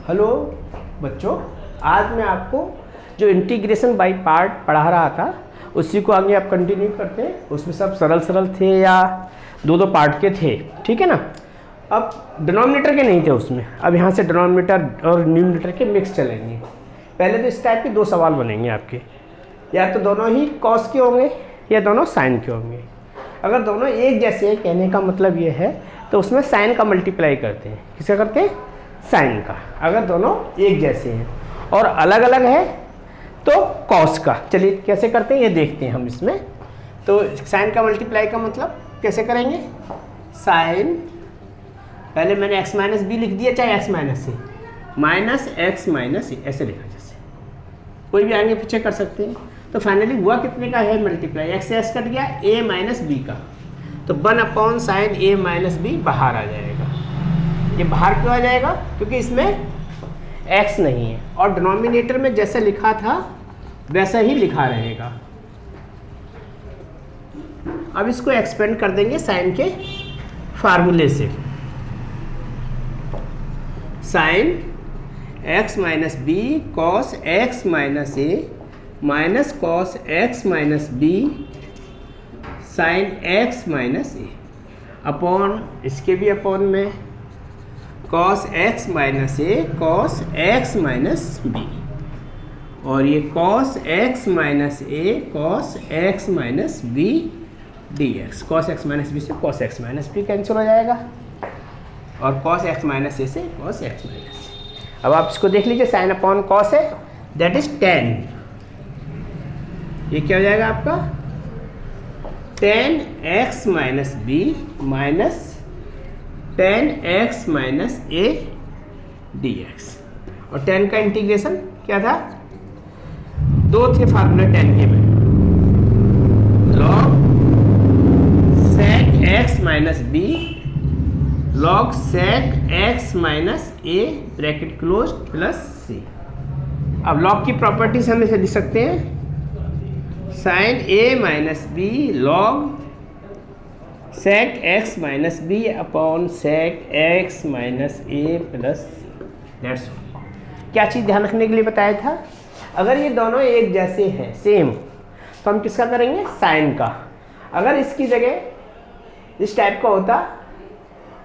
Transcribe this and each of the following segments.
Hello बच्चों, आज मैं आपको जो इंटीग्रेशन बाय पार्ट पढ़ा रहा था उसी को आगे आप कंटिन्यू करते हैं। उसमें सब सरल थे या दो पार्ट के थे, ठीक है ना। अब डिनोमिनेटर के नहीं थे उसमें, अब यहाँ से डिनोमिनेटर और न्यूमरेटर के मिक्स चलेंगे। पहले तो इस टाइप के दो सवाल बनेंगे आपके, या तो दोनों ही कॉस के होंगे या दोनों साइन के होंगे। अगर दोनों एक जैसे हैं, कहने का मतलब ये है, तो उसमें साइन का मल्टीप्लाई करते हैं। किसका करते हैं? साइन का। अगर दोनों एक जैसे हैं और अलग अलग है तो कॉस का। चलिए कैसे करते हैं ये देखते हैं हम इसमें। तो साइन का मल्टीप्लाई का मतलब कैसे करेंगे? साइन, पहले मैंने x माइनस बी लिख दिया, चाहे x माइनस सी, माइनस एक्स माइनस सी ऐसे लिखा, जैसे कोई भी आगे पीछे कर सकते हैं। तो फाइनली हुआ कितने का है मल्टीप्लाई? एक्स से एक्स कट गया, a माइनस बी का, तो 1 साइन a माइनस बी बाहर आ जाएगा। ये बाहर क्यों आ जाएगा? क्योंकि इसमें x नहीं है और डिनोमिनेटर में जैसे लिखा था वैसा ही लिखा रहेगा। अब इसको एक्सपेंड कर देंगे साइन के फार्मूले से। Sine x minus B cos x minus A minus cos x minus B sine x minus A upon, इसके भी अपॉन में कॉस x माइनस ए कॉस x माइनस बी, और ये कॉस x माइनस ए cos x minus B D X. Cos x minus B से cos x minus B cancel हो जाएगा और cos x minus ए से कॉस x माइनस। अब आप इसको देख लीजिए, साइन अपॉन कॉस है, दैट इज 10। ये क्या हो जाएगा आपका? 10x minus b minus 10x minus a d x. और 10 का इंटीग्रेशन क्या था? दो थे फार्मूला 10 के में, log sec x minus B log sec x minus A bracket close plus C. अब लॉग की प्रॉपर्टीज हम इसे लिख सकते हैं, sine a minus B log sec x minus B upon sec x minus A plus that's. क्या चीज़ ध्यान रखने के लिए बताया था? अगर ये दोनों एक जैसे हैं, सेम, तो हम किसका करेंगे? साइन का। अगर इसकी जगह इस टाइप का होता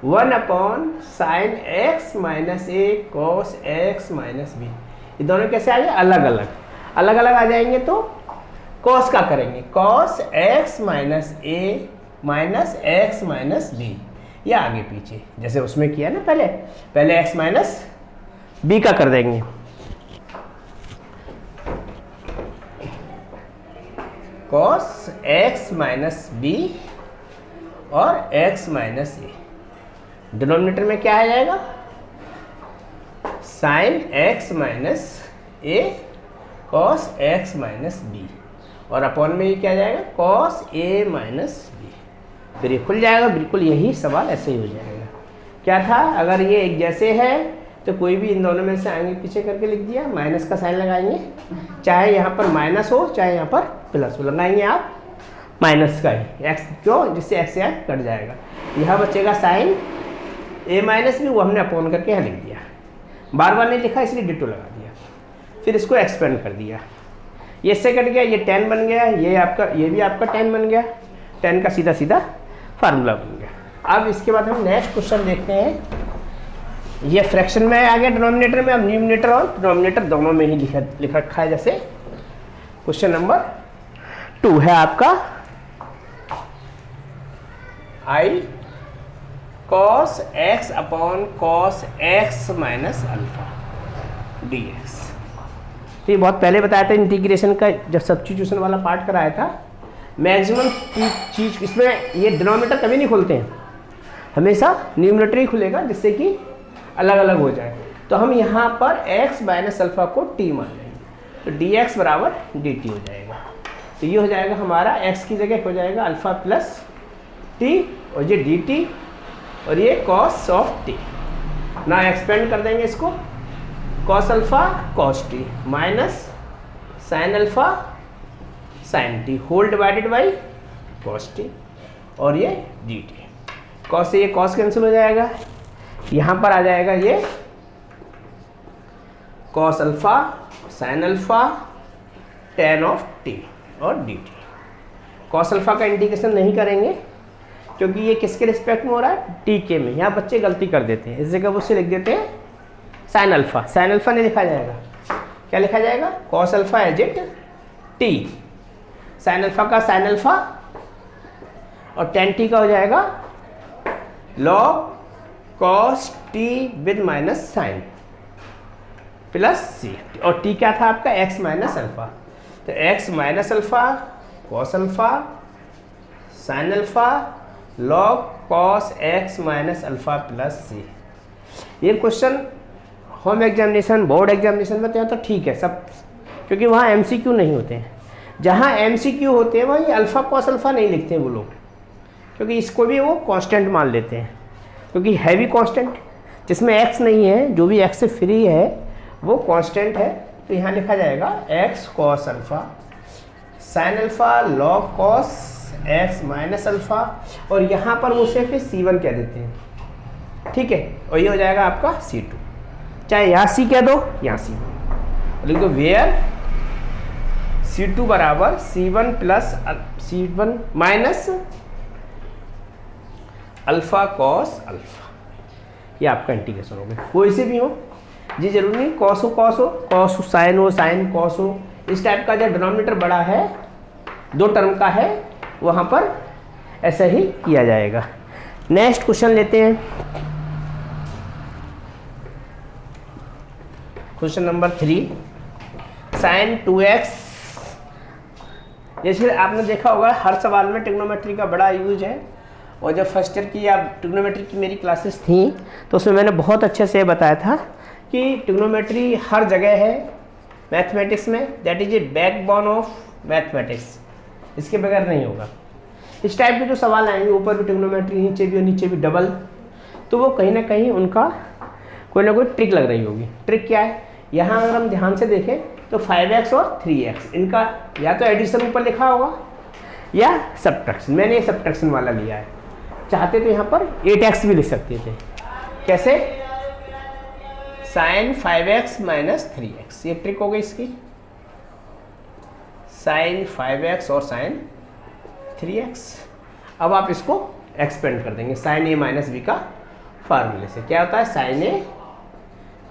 1 अपॉन साइन x माइनस ए कॉस x माइनस बी, ये दोनों कैसे आ जाए? अलग अलग आ जाएंगे तो कॉस का करेंगे, cos x minus A minus x minus B, या आगे पीछे जैसे उसमें किया ना, पहले x माइनस बी का कर देंगे। कॉस x माइनस बी और x माइनस ए, डिनोमिनेटर में क्या आ जाएगा? साइन x माइनस ए कॉस x माइनस बी, और अपॉन में ये क्या आ जाएगा? Cos a minus b. फिर ये खुल जाएगा, बिल्कुल यही सवाल ऐसे ही हो जाएगा। क्या था? अगर ये एक जैसे है तो कोई भी इन दोनों में से आगे पीछे करके लिख दिया, माइनस का साइन लगाएंगे, चाहे यहाँ पर माइनस हो चाहे यहाँ पर प्लस हो, लगाएंगे आप माइनस का ही, एक्स क्यों? जिससे एक्स से कट जाएगा। यहाँ बचेगा साइन ए माइनस बी, वो हमने अपॉन करके यहाँ लिख दिया, बार बार नहीं लिखा इसलिए डिटो लगा दिया। फिर इसको एक्सपेंड कर दिया, ये इससे कट गया, ये 10 बन गया, ये भी आपका 10 बन गया, 10 का सीधा सीधा फार्मूला बन गया। अब इसके बाद हम नेक्स्ट क्वेश्चन देखते हैं। ये फ्रैक्शन में आ गया डिनोमिनेटर में, अब न्यूमरेटर और डिनोमिनेटर दोनों में ही लिख रखा है। जैसे क्वेश्चन नंबर 2 है आपका, I cos x upon cos x minus alpha D X. तो ये बहुत पहले बताया था इंटीग्रेशन का, जब सब्स्टिट्यूशन वाला पार्ट कराया था। मैक्सिमम चीज़ इसमें ये डिनोमिनेटर कभी नहीं खुलते हैं, हमेशा न्यूमरेटर ही खुलेगा, जिससे कि अलग अलग हो जाए। तो हम यहाँ पर x माइनस अल्फा को t मान लेंगे, तो dx बराबर dt हो जाएगा। तो ये हो जाएगा हमारा, x की जगह हो जाएगा अल्फा प्लस t, और ये dt, और ये cos ऑफ t। ना एक्सपेंड कर देंगे इसको, cos alpha cos t minus sine alpha sine t whole divided by cos t, और ये डी टी। कॉस से ये कॉस कैंसिल हो जाएगा, यहाँ पर आ जाएगा ये cos alpha sine alpha ten of T और डी टी। कॉस अल्फा का इंटीग्रेशन नहीं करेंगे क्योंकि ये किसके रिस्पेक्ट में हो रहा है, टी के में। यहाँ बच्चे गलती कर देते हैं, इस जगह वो से लिख देते हैं साइन अल्फा। साइन अल्फा नहीं लिखा जाएगा, क्या लिखा जाएगा, cos alpha as it t. Sine alpha का साइन अल्फा और टेन टी का हो जाएगा log cos t with minus sine plus c. और टी क्या था आपका, एक्स माइनस अल्फा। तो x minus alpha cos alpha sine alpha log cos x minus alpha plus c. ये question home examination board examination में तो ठीक है सब, क्योंकि वहाँ एमसीक्यू नहीं होते हैं। जहाँ एमसीक्यू होते हैं वहाँ ये अल्फ़ा कॉस अल्फ़ा नहीं लिखते हैं वो लोग, क्योंकि इसको भी वो कांस्टेंट मान लेते हैं, क्योंकि हैवी कांस्टेंट जिसमें एक्स नहीं है, जो भी एक्स से फ्री है वो कांस्टेंट है। तो यहाँ लिखा जाएगा x cos alpha sine alpha log cos x minus alpha, और यहाँ पर वो सिर्फ C1 कह देते हैं, ठीक है। और ये हो जाएगा आपका C2, चाहे यहाँ C कह दो यहाँ C2, लिख दो वेयर C2 बराबर C1 plus C1 minus alpha cos alpha. ये आपका इंटीग्रेशन हो गया। कोई से भी हो जी, जरूरी नहीं कॉस हो कॉस साइन हो साइन कॉस हो। इस टाइप का जो डिनोमिनेटर बड़ा है, दो टर्म का है, वहाँ पर ऐसा ही किया जाएगा। नेक्स्ट क्वेश्चन लेते हैं, क्वेश्चन नंबर 3 साइन 2x। जैसे आपने देखा होगा हर सवाल में ट्रिग्नोमेट्री का बड़ा यूज है, और जब फर्स्ट ईयर की या ट्रिग्नोमेट्री की मेरी क्लासेस थी तो उसमें मैंने बहुत अच्छे से बताया था कि ट्रिग्नोमेट्री हर जगह है मैथमेटिक्स में, that is a backbone of mathematics, इसके बगैर नहीं होगा। इस टाइप के जो सवाल आएंगे, ऊपर भी ट्रिग्नोमेट्री नीचे भी और नीचे भी डबल, तो वो कहीं ना कहीं उनका कोई ना कोई ट्रिक लग रही होगी। ट्रिक क्या है, यहाँ अगर हम ध्यान से देखें तो 5x और 3x इनका या तो एडिशन ऊपर लिखा होगा या सब्ट्रैक्शन। मैंने ये सब्ट्रैक्शन वाला लिया है, चाहते तो यहाँ पर 8x भी लिख सकते थे। कैसे, साइन 5x माइनस 3x, ये ट्रिक हो गई इसकी। साइन 5x और साइन 3x। अब आप इसको एक्सपेंड कर देंगे साइन ए माइनस बी का फार्मूले से। क्या होता है, sign A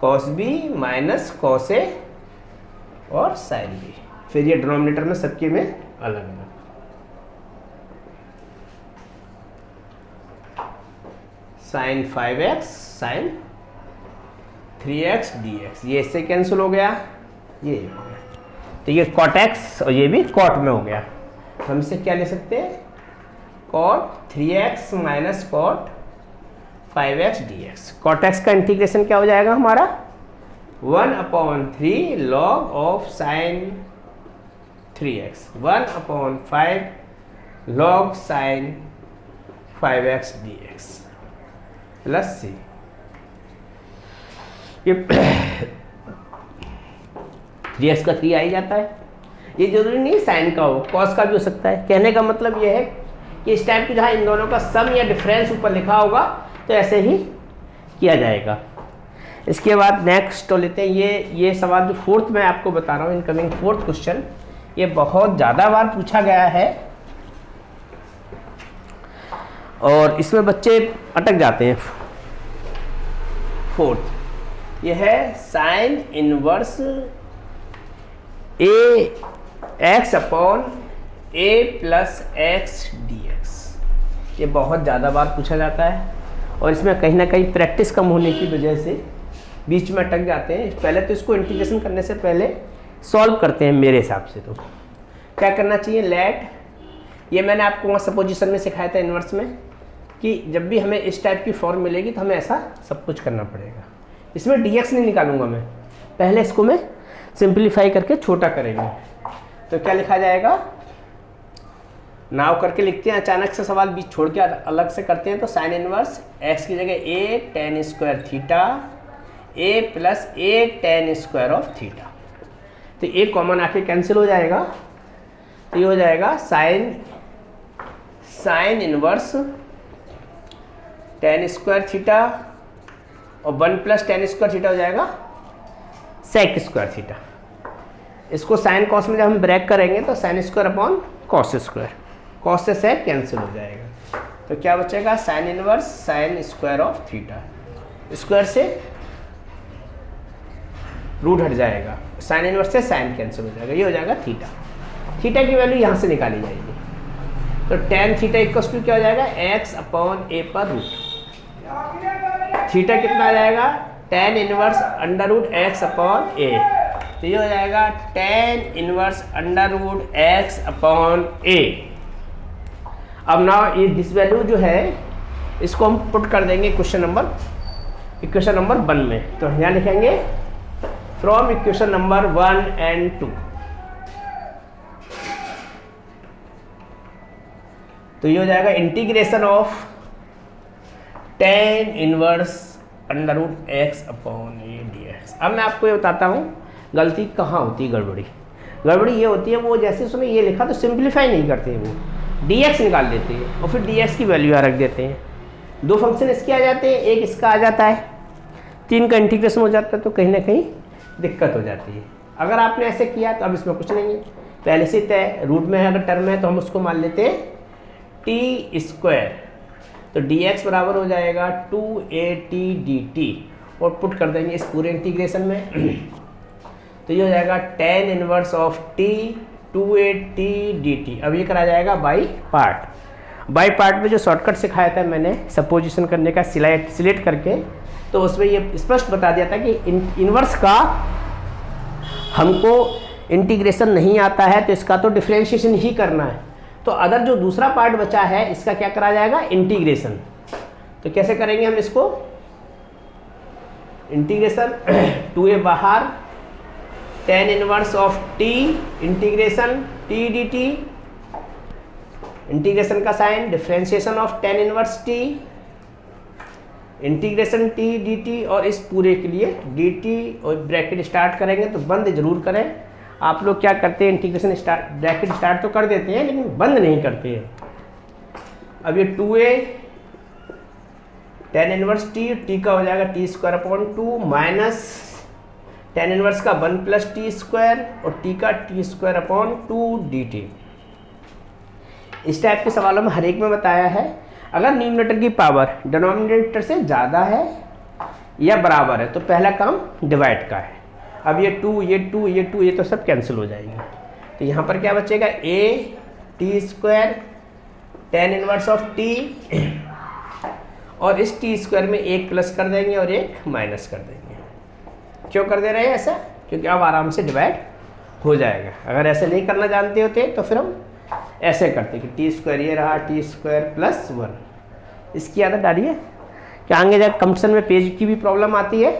cos B minus cos A और साइन बी। फिर ये डिनोमिनेटर में सबके में अलग अलग। Sign 5x sign 3x dx, ये इससे कैंसिल हो गया, ये हो गया। तो ये cot x और ये भी cot में हो गया। हम इसे क्या ले सकते हैं, cot 3x minus cot 5x dx। cot x का इंटीग्रेशन क्या हो जाएगा हमारा, 1/3 log of sine 3x, 1/5 log साइन 5x dx प्लस सी। ये 3x का 3 आ ही जाता है। ये जरूरी नहीं साइन का हो, कॉस का भी हो सकता है। कहने का मतलब ये है कि इस टाइप की जहाँ इन दोनों का सम या डिफरेंस ऊपर लिखा होगा तो ऐसे ही किया जाएगा। इसके बाद नेक्स्ट तो लेते हैं ये सवाल जो फोर्थ मैं आपको बता रहा हूँ, इनकमिंग फोर्थ क्वेश्चन, ये बहुत ज़्यादा बार पूछा गया है और इसमें बच्चे अटक जाते हैं। फोर्थ ये है साइन इनवर्स ए एक्स अपॉन ए प्लस एक्स डी एक्स। ये बहुत ज़्यादा बार पूछा जाता है और इसमें कहीं ना कहीं प्रैक्टिस कम होने की वजह से बीच में अटक जाते हैं। पहले तो इसको इंटीग्रेशन करने से पहले सॉल्व करते हैं। मेरे हिसाब से तो क्या करना चाहिए, लेट, ये मैंने आपको वहाँ सपोजिशन में सिखाया था इन्वर्स में, कि जब भी हमें इस टाइप की फॉर्म मिलेगी तो हमें ऐसा सब कुछ करना पड़ेगा। इसमें dx नहीं निकालूंगा मैं, पहले इसको मैं सिंप्लीफाई करके छोटा करेंगे। तो क्या लिखा जाएगा, नाव करके लिखते हैं, अचानक से सवाल बीच छोड़ के अलग से करते हैं। तो साइन इनवर्स x की जगह a tan square theta a plus a tan square of theta. तो a कॉमन आके कैंसिल हो जाएगा, तो ये हो जाएगा sine inverse tan square theta और 1 प्लस tan स्क्वायर थीटा हो जाएगा सेक स्क्वायर थीटा। इसको साइन कॉस में जब हम ब्रेक करेंगे तो sine square upon cos square, cos से सेक कैंसिल हो जाएगा, तो क्या बचेगा sine inverse sine square of theta, square से रूट हट जाएगा, साइन इनवर्स से साइन कैंसिल हो जाएगा, ये हो जाएगा थीटा। थीटा की वैल्यू यहाँ से निकाली जाएगी, तो टेन थीटा इक्वल्स टू क्या हो जाएगा एक्स अपॉन ए पर रूट। थीटा कितना आ जाएगा tan inverse under root x upon a, तो ये हो जाएगा tan inverse under root x upon a. अब ना ये दिस वैल्यू जो है इसको हम पुट कर देंगे इक्वेशन नंबर 1 में, तो यहाँ लिखेंगे फ्रॉम इक्वेशन नंबर 1 and 2। तो ये हो जाएगा integration of tan inverse under root x upon a d x. अब मैं आपको ये बताता हूँ गलती कहाँ होती है, गड़बड़ी ये होती है, वो जैसे उसने ये लिखा तो सिंप्लीफाई नहीं करते हैं, वो dx निकाल देते हैं और फिर dx की वैल्यू यहाँ रख देते हैं। दो फंक्शन इसके आ जाते हैं, एक इसका आ जाता है, 3 का इंटीग्रेशन हो जाता है, तो कहीं ना कहीं दिक्कत हो जाती है। अगर आपने ऐसे किया तो अब इसमें कुछ नहीं है, पहले से तय रूट में अगर टर्म है तो हम उसको मान लेते हैं टी स्क्वायर, तो dx बराबर हो जाएगा 2at dt और पुट कर देंगे इस पूरे इंटीग्रेशन में, तो ये हो जाएगा tan inverse of T 2at dt। अब ये करा जाएगा बाई पार्ट में जो शॉर्टकट सिखाया था मैंने सपोजिशन करने का सिलेक्ट करके, तो उसमें ये स्पष्ट बता दिया था कि इनवर्स का हमको इंटीग्रेशन नहीं आता है तो इसका तो डिफरेंशिएशन ही करना है, तो अदर जो दूसरा पार्ट बचा है इसका क्या करा जाएगा इंटीग्रेशन। तो कैसे करेंगे हम इसको इंटीग्रेशन 2a बाहर tan inverse of t integration t d t, integration का sign differentiation of tan inverse t integration t d t, और इस पूरे के लिए डी टी और ब्रैकेट स्टार्ट करेंगे तो बंद जरूर करें। आप लोग क्या करते हैं इंटीग्रेशन ब्रैकेट स्टार्ट तो कर देते हैं लेकिन बंद नहीं करते हैं। अब ये 2a टेन इनवर्स टी का हो जाएगा T square upon 2 minus tan inverse का 1 प्लस टी स्क्वायर और टी का T square upon 2 D T. इस टाइप के सवालों में हर एक में बताया है, अगर न्यूमरेटर की पावर डिनोमिनेटर से ज़्यादा है या बराबर है तो पहला काम डिवाइड का है। अब ये 2 ये तो सब कैंसिल हो जाएंगे, तो यहाँ पर क्या बचेगा a t square tan inverse of T, और इस टी स्क्वायर में एक प्लस कर देंगे और एक माइनस कर देंगे। क्यों कर दे रहे हैं ऐसा? क्योंकि अब आराम से डिवाइड हो जाएगा। अगर ऐसे नहीं करना जानते होते तो फिर हम ऐसे करते कि टी स्क्वायर ये रहा टी स्क्वायर प्लस 1। इसकी आदत डालिए कि आगे जाकर कंपटीशन में पेज की भी प्रॉब्लम आती है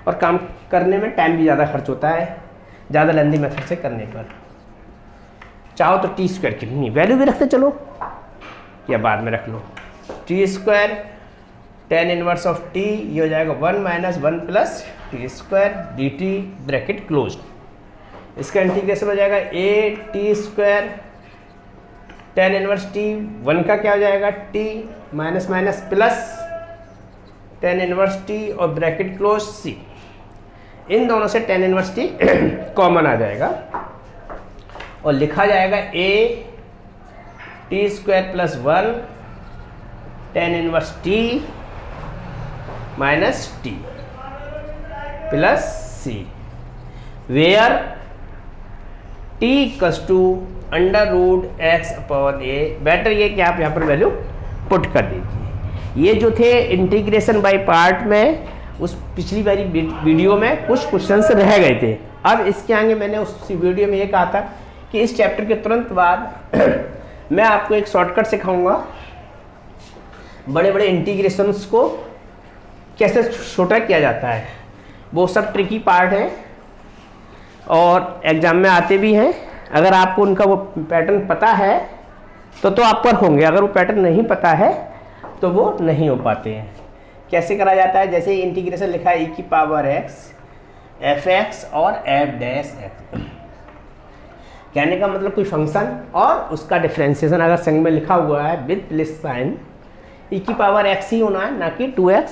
और काम करने में टाइम भी ज़्यादा खर्च होता है ज़्यादा लेंदी मेथड से करने पर। चाहो तो टी स्क्वायर की वैल्यू भी रखते चलो या बाद में रख लो। T square tan inverse of t ये हो जाएगा 1 minus 1 plus t square d t bracket close. इसका इंटीग्रेशन हो जाएगा a t square tan inverse t 1 का क्या हो जाएगा t minus minus plus tan inverse t और ब्रैकेट क्लोज c। इन दोनों से टेन इनवर्स टी कॉमन आ जाएगा और लिखा जाएगा a t square plus 1 tan inverse T minus t plus c, where t equals to under root x upon a. Better ये कि आप यहाँ पर वैल्यू पुट कर दीजिए। ये जो थे इंटीग्रेशन बाय पार्ट में उस पिछली वाली वीडियो में कुछ क्वेश्चंस रह गए थे। अब इसके आगे मैंने उस वीडियो में ये कहा था कि इस चैप्टर के तुरंत बाद मैं आपको एक शॉर्टकट सिखाऊंगा बड़े बड़े इंटीग्रेशंस को कैसे छोटा किया जाता है। वो सब ट्रिकी पार्ट है और एग्जाम में आते भी हैं। अगर आपको उनका वो पैटर्न पता है तो आप पर होंगे, अगर वो पैटर्न नहीं पता है तो वो नहीं हो पाते हैं। कैसे करा जाता है? जैसे इंटीग्रेशन लिखा है e की पावर x एफ एक्स और एफ डैश एक्स, कहने का मतलब कोई फंक्शन और उसका डिफरेंशिएशन अगर संग में लिखा हुआ है विद प्लस साइन, e की पावर x ही होना है ना कि 2x,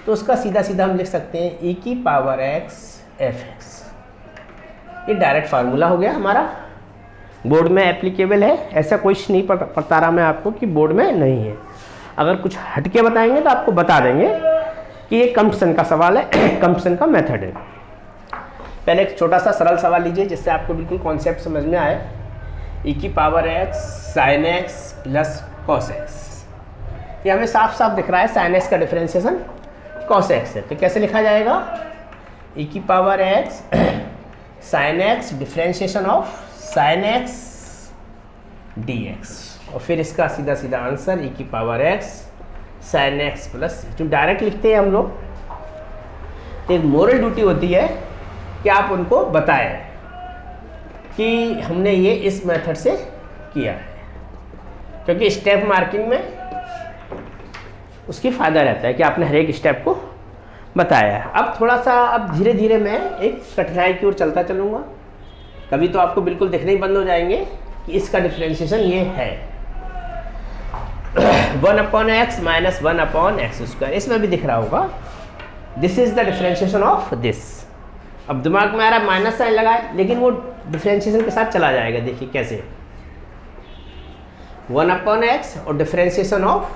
तो उसका सीधा सीधा हम लिख सकते हैं e की पावर x fx। ये डायरेक्ट फार्मूला हो गया हमारा, बोर्ड में एप्लीकेबल है, ऐसा कुछ नहीं पता रहा मैं आपको कि बोर्ड में नहीं है। अगर कुछ हटके बताएंगे तो आपको बता देंगे कि ये कंपसन का सवाल है, कंपसन का मेथड है। पहले एक छोटा सा सरल सवाल लीजिए जिससे आपको बिल्कुल कॉन्सेप्ट समझ में आए। e की power x sin x plus cos x, ये हमें साफ साफ दिख रहा है sin x का डिफरेंशिएशन cos x है, तो कैसे लिखा जाएगा? e की power x sin x differentiation of sin x dx, और फिर इसका सीधा सीधा आंसर e की power x sin x plus, जो डायरेक्ट लिखते हैं हम लोग, तो एक मोरल ड्यूटी होती है कि आप उनको बताएं कि हमने ये इस मेथड से किया है, क्योंकि स्टेप मार्किंग में उसकी फ़ायदा रहता है कि आपने हर एक स्टेप को बताया है। अब थोड़ा सा, अब धीरे धीरे मैं एक कठिनाई की ओर चलता चलूँगा। कभी तो आपको बिल्कुल दिखने ही बंद हो जाएंगे कि इसका डिफरेंशिएशन ये है 1/x माइनस 1/x², इसमें भी दिख रहा होगा this is the differentiation of this. अब दिमाग में आ रहा है माइनस साइन लगाए, लेकिन वो डिफरेंशिएशन के साथ चला जाएगा। देखिए कैसे, 1/x और डिफरेंशिएशन ऑफ,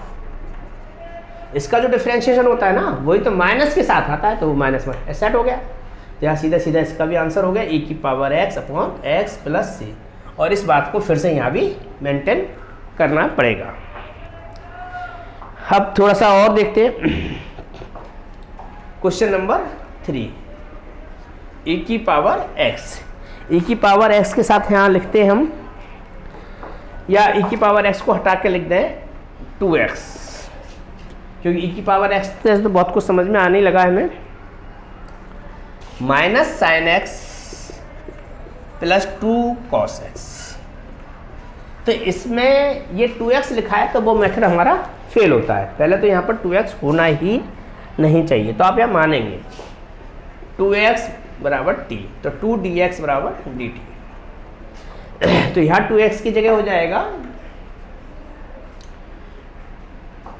इसका जो डिफरेंशिएशन होता है ना वही तो माइनस के साथ आता है, तो वो माइनस में सेट हो गया। तो यहाँ सीधा सीधा इसका भी आंसर हो गया e की पावर x/x प्लस c, और इस बात को फिर से यहाँ भी मेंटेन करना पड़ेगा। अब थोड़ा सा और देखते हैं, क्वेश्चन नंबर 3, e की पावर x, e की पावर x के साथ यहाँ लिखते हैं हम, या e की पावर x को हटा के लिख दें 2x, क्योंकि e की पावर x तो बहुत कुछ समझ में आने ही लगा है हमें। Minus sine x plus 2 cos x, तो इसमें ये 2x लिखा है तो वो मेथड हमारा फेल होता है। पहले तो यहाँ पर 2x होना ही नहीं चाहिए, तो आप यहाँ मानेंगे 2x बराबर t, तो 2dx बराबर dt, तो यहाँ 2x की जगह हो जाएगा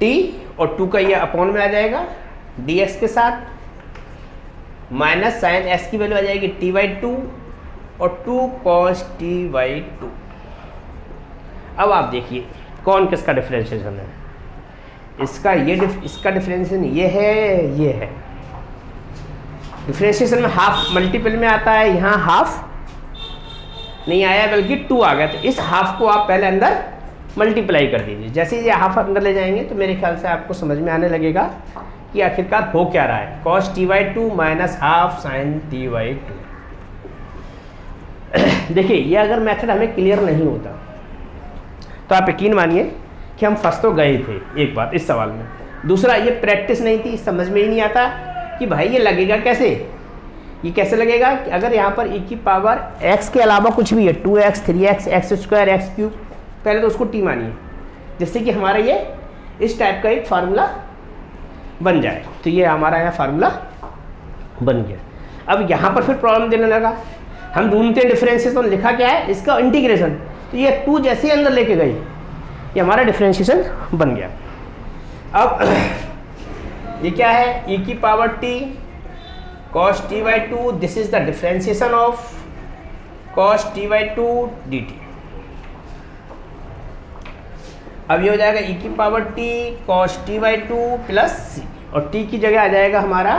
t, और 2 का ये अपॉन में आ जाएगा dx के साथ, माइनस साइन s की वैल्यू आ जाएगी t/2 और 2 cos t/2। अब आप देखिए कौन किसका डिफरेंशिएशन है, इसका इसका डिफरेंशिएशन ये है। डिफरेंशिएशन में हाफ मल्टीपल में आता है, यहाँ हाफ नहीं आया बल्कि 2 आ गया, तो इस हाफ को आप पहले अंदर मल्टीप्लाई कर दीजिए। जैसे ही ये हाफ अंदर ले जाएंगे तो मेरे ख्याल से आपको समझ में आने लगेगा कि आखिरकार हो क्या रहा है। cos t/2 minus half sine t/2। देखिए ये अगर मेथड हमें क्लियर नहीं होता तो आप यकीन मानिए कि हम फंस तो गए थे एक बार इस सवाल में। दूसरा, ये प्रैक्टिस नहीं थी, समझ में ही नहीं आता कि भाई ये लगेगा कैसे, ये कैसे लगेगा कि अगर यहाँ पर e की पावर x के अलावा कुछ भी है, 2x 3x x² x³, पहले तो उसको t मानिए, जिससे कि हमारा ये इस टाइप का एक फार्मूला बन जाए। तो ये हमारा यहाँ फार्मूला बन गया। अब यहाँ पर फिर प्रॉब्लम देने लगा, हम ढूंढते हैं डिफरेंशिएशन, लिखा क्या है इसका इंटीग्रेशन, तो ये 2 जैसे ही अंदर लेके गई ये हमारा डिफरेंशिएशन बन गया। अब ये क्या है, e की power t cos t/2, this is the differentiation of cos t/2 dt। अब ये हो जाएगा e की power t cos t/2 plus c, और t की जगह आ जाएगा हमारा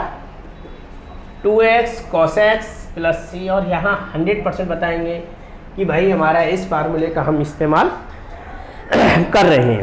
2x cos x plus c, और यहाँ 100% बताएंगे कि भाई हमारा इस फार्मूले का हम इस्तेमाल कर रहे हैं।